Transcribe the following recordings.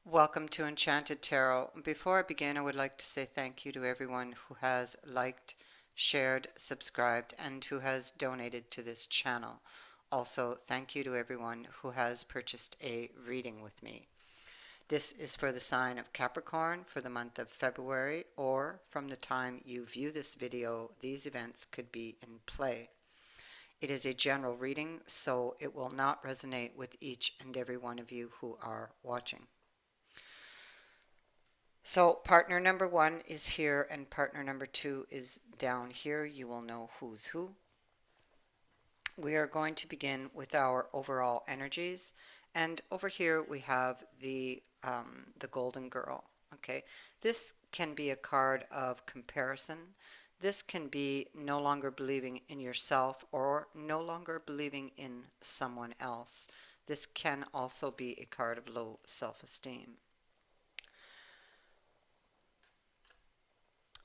Welcome to Enchanted Tarot. Before I begin, I would like to say thank you to everyone who has liked, shared, subscribed, and who has donated to this channel. Also, thank you to everyone who has purchased a reading with me. This is for the sign of Capricorn for the month of February, or from the time you view this video, these events could be in play. It is a general reading, so it will not resonate with each and every one of you who are watching. So partner number one is here and partner number two is down here. You will know who's who. We are going to begin with our overall energies. And over here we have the Golden Girl. Okay, this can be a card of comparison. This can be no longer believing in yourself or no longer believing in someone else. This can also be a card of low self-esteem.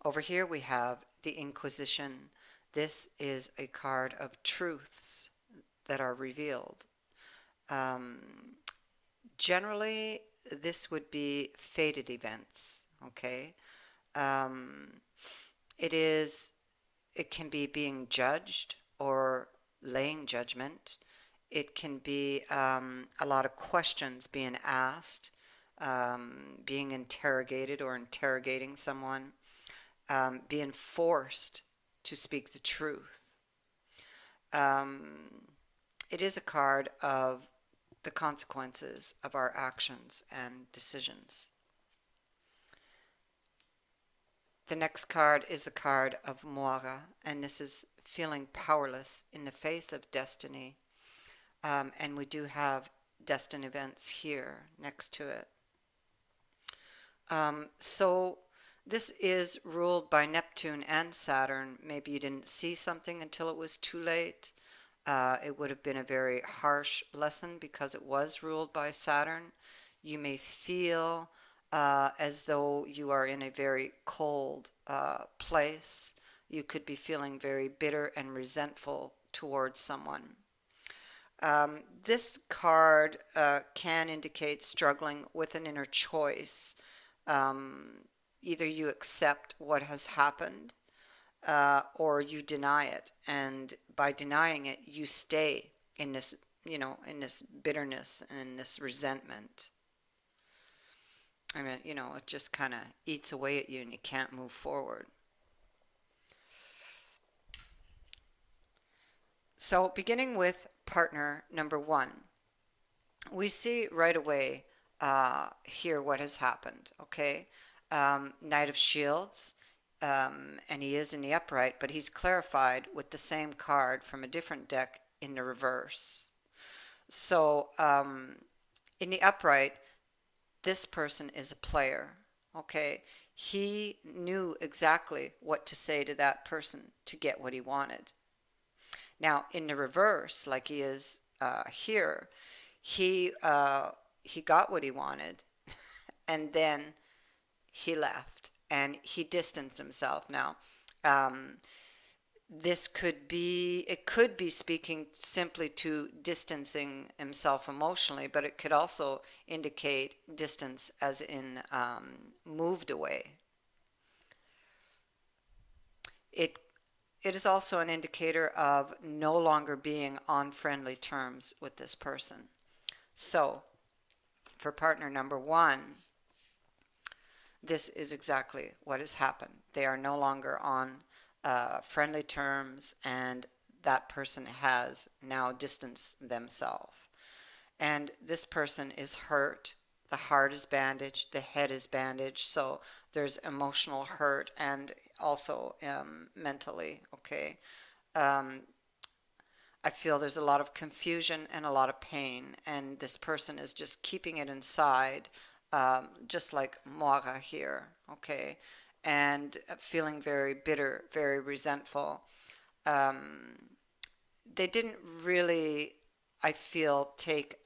Over here we have the Inquisition. This is a card of truths that are revealed. Generally, this would be fated events, okay? It can be being judged or laying judgment. It can be a lot of questions being asked, being interrogated or interrogating someone. Being forced to speak the truth. It is a card of the consequences of our actions and decisions. The next card is the card of Moira, and this is feeling powerless in the face of destiny. And we do have destined events here next to it. So this is ruled by Neptune and Saturn. Maybe you didn't see something until it was too late. It would have been a very harsh lesson because it was ruled by Saturn. You may feel as though you are in a very cold place. You could be feeling very bitter and resentful towards someone. This card can indicate struggling with an inner choice. Either you accept what has happened or you deny it. And by denying it, you stay in this, in this bitterness and this resentment. I mean, it just kind of eats away at you and you can't move forward. So beginning with partner number one, we see right away here what has happened, okay? Knight of Shields, and he is in the upright, but he's clarified with the same card from a different deck in the reverse. So in the upright, this person is a player, okay? He knew exactly what to say to that person to get what he wanted. Now in the reverse, like he is here, he got what he wanted, and then he left and he distanced himself. Now, it could be speaking simply to distancing himself emotionally, but it could also indicate distance as in moved away. It is also an indicator of no longer being on friendly terms with this person. So, for partner number one, this is exactly what has happened. They are no longer on friendly terms, and that person has now distanced themselves. And this person is hurt. The heart is bandaged, the head is bandaged, so there's emotional hurt and also mentally, okay? I feel there's a lot of confusion and a lot of pain, and this person is just keeping it inside, just like Moira here, okay? And feeling very bitter, very resentful. They didn't really, I feel, take,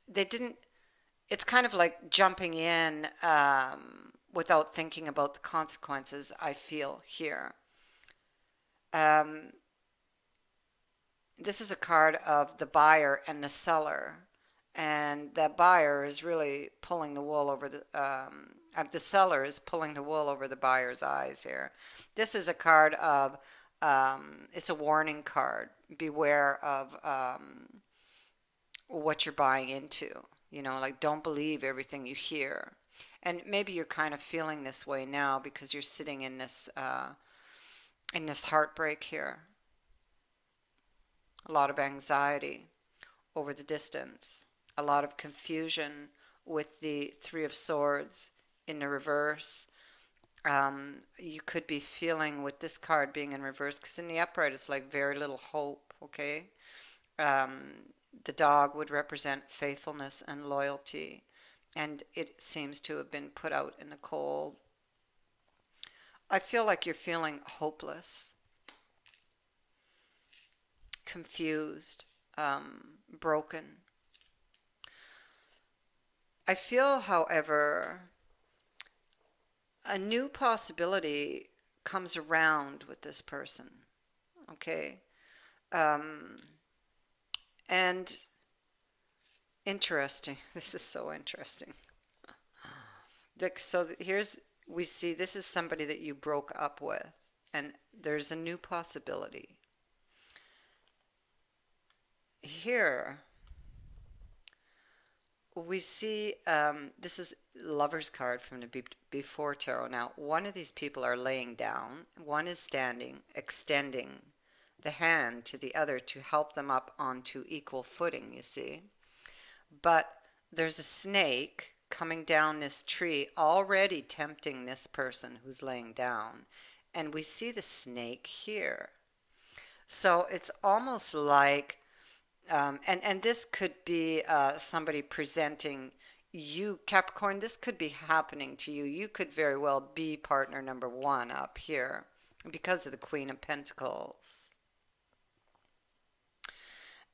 they didn't, it's kind of like jumping in without thinking about the consequences, I feel here. This is a card of the buyer and the seller, and that buyer is really pulling the wool over the seller is pulling the wool over the buyer's eyes here. This is a card of it's a warning card. Beware of what you're buying into. You know, like don't believe everything you hear. And maybe you're kind of feeling this way now because you're sitting in this heartbreak here. A lot of anxiety over the distance, a lot of confusion with the Three of Swords in the reverse. You could be feeling with this card being in reverse, because in the upright it's like very little hope, okay? The dog would represent faithfulness and loyalty, and it seems to have been put out in the cold. I feel like you're feeling hopeless, confused, broken. I feel, however, a new possibility comes around with this person, okay? Um, and interesting. This is so interesting. So here's, we see this is somebody that you broke up with, and there's a new possibility. Here, we see this is Lover's card from the Before Tarot. Now, one of these people are laying down, one is standing, extending the hand to the other to help them up onto equal footing, you see. But there's a snake coming down this tree, already tempting this person who's laying down. And we see the snake here. So it's almost like and this could be somebody presenting you, Capricorn. This could be happening to you. You could very well be partner number one up here because of the Queen of Pentacles.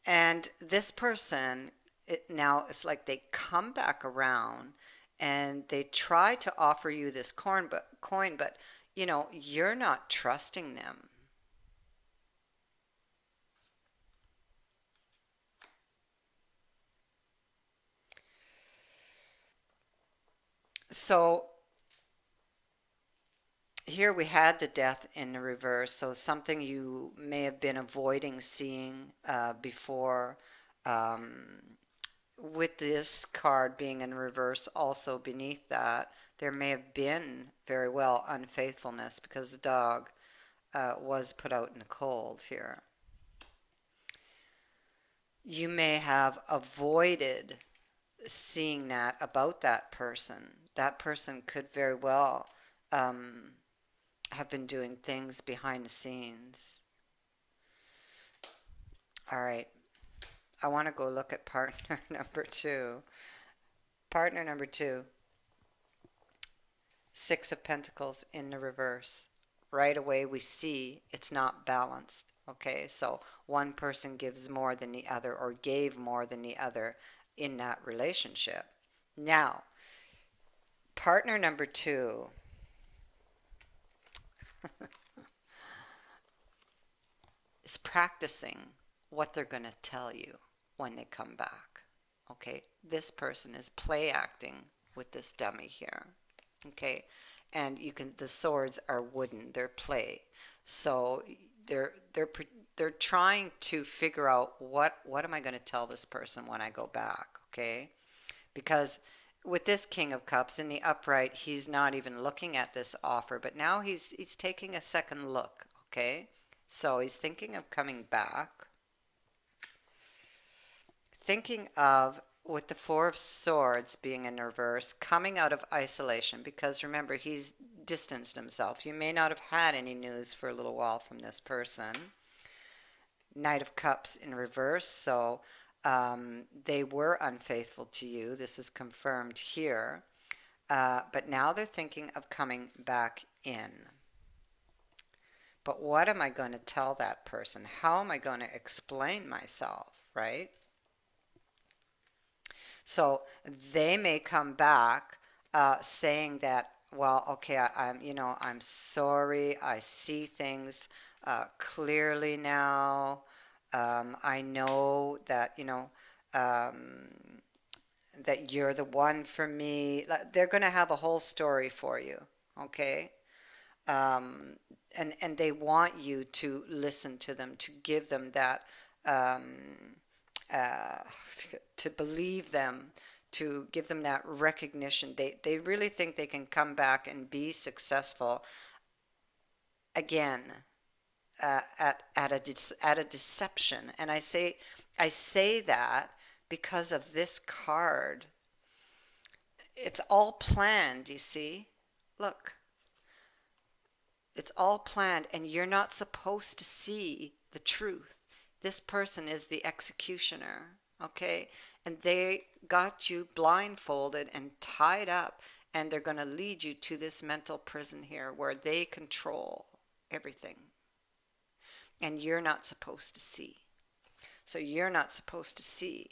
And this person, now it's like they come back around and they try to offer you this coin, but you know, you're not trusting them. So here we had the Death in the reverse, so something you may have been avoiding seeing before. With this card being in reverse also beneath that, there may have been very well unfaithfulness because the dog was put out in the cold here. You may have avoided seeing that about that person. That person could very well have been doing things behind the scenes. All right. I want to go look at partner number two. Partner number two. Six of Pentacles in the reverse. Right away we see it's not balanced. Okay, so one person gives more than the other or gave more than the other in that relationship. Now, partner number two is practicing what they're going to tell you when they come back. Okay, this person is play acting with this dummy here. Okay, and you can, the swords are wooden, they're play. So they're trying to figure out what am I going to tell this person when I go back, okay? Because with this King of Cups in the upright, he's not even looking at this offer, but now he's taking a second look, okay? So he's thinking of coming back. Thinking of, with the Four of Swords being in reverse, coming out of isolation, because remember, he's distanced himself. You may not have had any news for a little while from this person. Knight of Cups in reverse, so they were unfaithful to you. This is confirmed here. But now they're thinking of coming back in. But what am I going to tell that person? How am I going to explain myself, right? So they may come back saying that, well, okay, I'm sorry. I see things clearly now. I know that, um, that you're the one for me. They're going to have a whole story for you, okay? Um, and they want you to listen to them, to give them that, um, uh, to believe them, to give them that recognition. They really think they can come back and be successful again, at a deception. And I say that because of this card. It's all planned, you see. Look, it's all planned, and you're not supposed to see the truth. This person is the executioner, okay? And they got you blindfolded and tied up, and they're going to lead you to this mental prison here where they control everything. And you're not supposed to see. So you're not supposed to see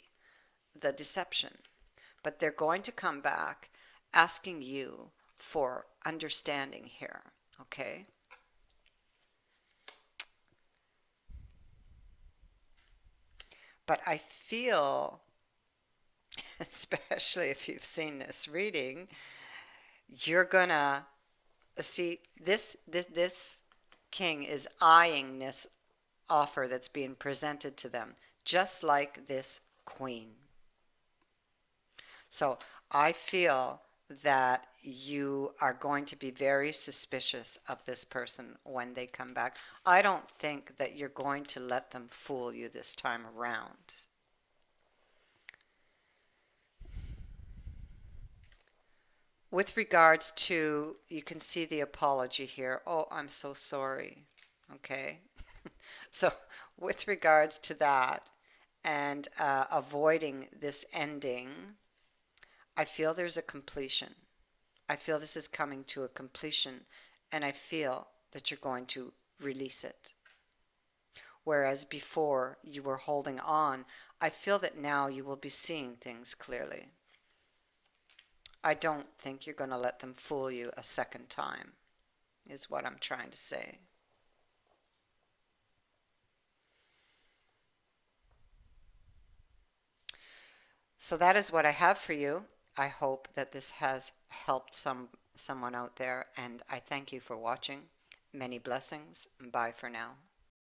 the deception. But they're going to come back asking you for understanding here, okay? But I feel, especially if you've seen this reading, you're gonna see this king is eyeing this offer that's being presented to them, just like this queen. So I feel that you are going to be very suspicious of this person when they come back. I don't think that you're going to let them fool you this time around. With regards to, you can see the apology here. Oh, I'm so sorry. Okay. So, with regards to that and avoiding this ending, I feel there's a completion. I feel this is coming to a completion, and I feel that you're going to release it. Whereas before you were holding on, I feel that now you will be seeing things clearly. I don't think you're going to let them fool you a second time, is what I'm trying to say. So that is what I have for you. I hope that this has helped someone out there, and I thank you for watching. Many blessings. Bye for now.